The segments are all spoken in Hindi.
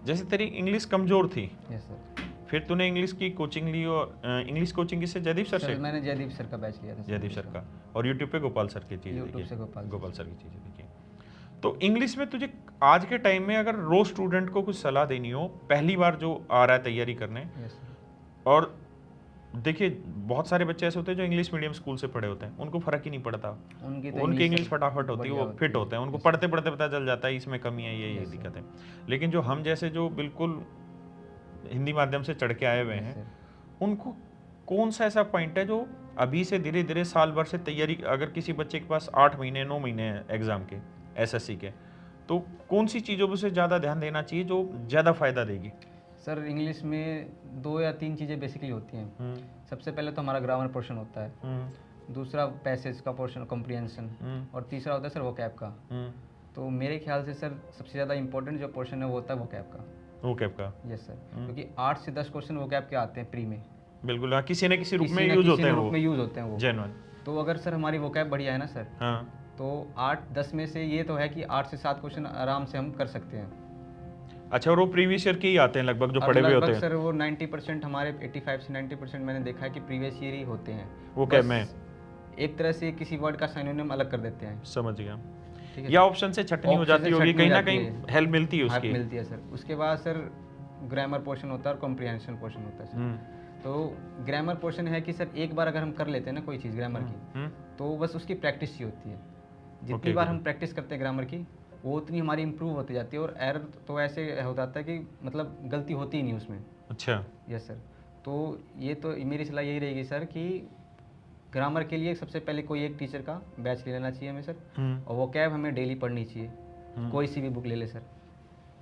जैसे तेरी इंग्लिश कमजोर थी, यस सर। फिर तूने इंग्लिश की कोचिंग ली, और इंग्लिश कोचिंग किससे, जयदीप सर से? मैंने जयदीप सर का बैच लिया था जयदीप सर का। और यूट्यूब पे गोपाल सर की चीज़ यूट्यूब से गोपाल सर की चीज़ें देखी। तो इंग्लिश में तुझे आज के टाइम में अगर रोज स्टूडेंट को कुछ सलाह देनी हो, पहली बार जो आ रहा है तैयारी करने, यस सर। और देखिए बहुत सारे बच्चे ऐसे होते हैं जो इंग्लिश मीडियम स्कूल से पढ़े होते हैं, उनको फर्क ही नहीं पड़ता, उनकी इंग्लिश फटाफट होती है, वो फिट होते हैं, उनको पढ़ते पढ़ते पता चल जाता है इसमें कमी है, ये दिक्कत है। लेकिन जो हम जैसे जो बिल्कुल हिंदी माध्यम से चढ़ के आए हुए हैं, उनको कौन सा ऐसा पॉइंट है जो अभी से धीरे धीरे साल भर से तैयारी, अगर किसी बच्चे के पास 8 महीने 9 महीने हैं एग्जाम के, एसएससी के, तो कौन सी चीज़ों पर से ज़्यादा ध्यान देना चाहिए जो ज़्यादा फायदा देगी? सर इंग्लिश में 2 या 3 चीज़ें बेसिकली होती हैं। सबसे पहले तो हमारा ग्रामर पोर्शन होता है, दूसरा पैसेज का पोर्शन कॉम्प्रिहेंशन, और तीसरा होता है सर वोकैब का। तो मेरे ख्याल से सर सबसे ज़्यादा इंपॉर्टेंट जो पोर्शन है वो होता है वोकैब का। यस सर, क्योंकि 8 से 10 क्वेश्चन वोकैब के आते हैं प्री में। बिल्कुल, हाँ, किसी न किसी रूप में यूज होते हैं वो जेन्युइन। तो अगर सर हमारी वोकैब बढ़िया है ना सर, हाँ, तो 8-10 में से ये तो है कि 8 से 7 क्वेश्चन आराम से हम कर सकते हैं। अच्छा, और वो प्रीवियस ईयर के ही आते हैं लगभग जो पढ़े हुए होते हैं? सर वो 90% हमारे 85 से 90% मैंने देखा है कि प्रीवियस ईयर ही होते हैं। वो क्या में एक तरह से किसी वर्ड का सिनोनिम अलग कर देते हैं। समझ गया। या ऑप्शन से छटनी हो जाती होगी, कहीं ना कहीं हेल्प मिलती है उसकी। मिलती है सर। उसके बाद सर ग्रामर पोर्शन होता है और कॉम्प्रिहेंशन पोर्शन होता है सर। तो ग्रामर पोर्शन है कि सर एक बार अगर हम कर लेते हैं ना कोई चीज़ ग्रामर की, तो बस उसकी प्रैक्टिस ही होती है। जितनी बार हम प्रैक्टिस करते हैं ग्रामर की, वो उतनी हमारी इंप्रूव होती जाती है, और एरर तो ऐसे हो जाता है कि मतलब गलती होती ही नहीं उसमें। अच्छा। Yes sir. तो ये तो मेरी सलाह यही रहेगी सर कि ग्रामर के लिए सबसे पहले कोई एक टीचर का बैच ले लेना चाहिए हमें सर, और वो कैब हमें डेली पढ़नी चाहिए। कोई सी भी बुक ले ले सर,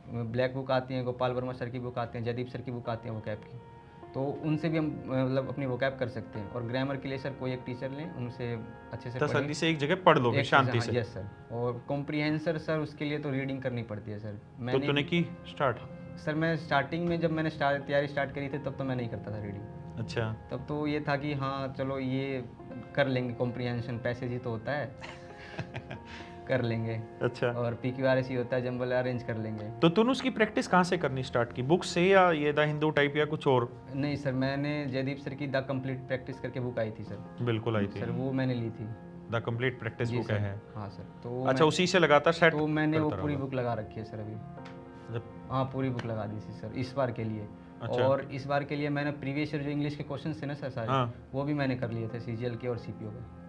ब्लैक बुक आती है, गोपाल वर्मा सर की बुक आती है, जयदीप सर की बुक आती है वो कैब की, तो उनसे भी हम मतलब अपनी वोकैब कर सकते हैं। और ग्रामर के लिए सर कोई एक टीचर लें, उनसे अच्छे से तसल्ली से एक जगह पढ़ लो शांति से। Yes sir. और कॉम्प्रिहेंसर सर उसके लिए तो रीडिंग करनी पड़ती है सर। तो तूने की स्टार्ट? सर मैं स्टार्टिंग में जब मैंने तैयारी स्टार्ट करी थी तब तो मैं नहीं करता था रीडिंग। अच्छा। तब तो ये था कि हाँ चलो ये कर लेंगे, कॉम्प्रिहेंशन पैसेज ही तो होता है कर लेंगे। अच्छा। और PQRS ही होता है, जंबल अरेंज कर लेंगे। तो तूने उसकी प्रैक्टिस कहाँ से करनी स्टार्ट की, बुक से या ये द हिंदू टाइप या कुछ और? नहीं सर, मैंने जयदीप सर की द कंप्लीट प्रैक्टिस करके बुक आई थी सर। बिल्कुल आई थी सर, वो मैंने ली थी। द कंप्लीट प्रैक्टिस बुक है? हाँ सर। तो अच्छा, उसी से लगातार सेट? तो मैंने वो पूरी बुक लगा रखी है सर अभी। हाँ, पूरी बुक लगा दी थी सर इस बार के लिए। अच्छा। और इस बार के लिए मैंने प्रीवियस ईयर जो इंग्लिश के क्वेश्चन थे ना सर सारे, वो भी मैंने कर लिए थे CGL के और CPO के।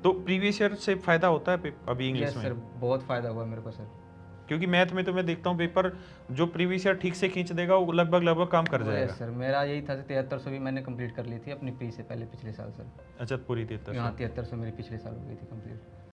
तो प्रीवियस ईयर से फायदा होता है अभी इंग्लिश में? सर बहुत फायदा हुआ मेरे को सर, क्योंकि मैथ में तो मैं देखता हूँ पेपर जो प्रीवियस ईयर ठीक से खींच देगा वो लगभग काम कर जाएगा। सर मेरा यही था, 7300 भी मैंने कंप्लीट कर ली थी अपनी प्री से पहले पिछले साल सर। अच्छा, पूरी 7300? हाँ, 7300 मेरी पिछले साल हो गई थी कंप्लीट।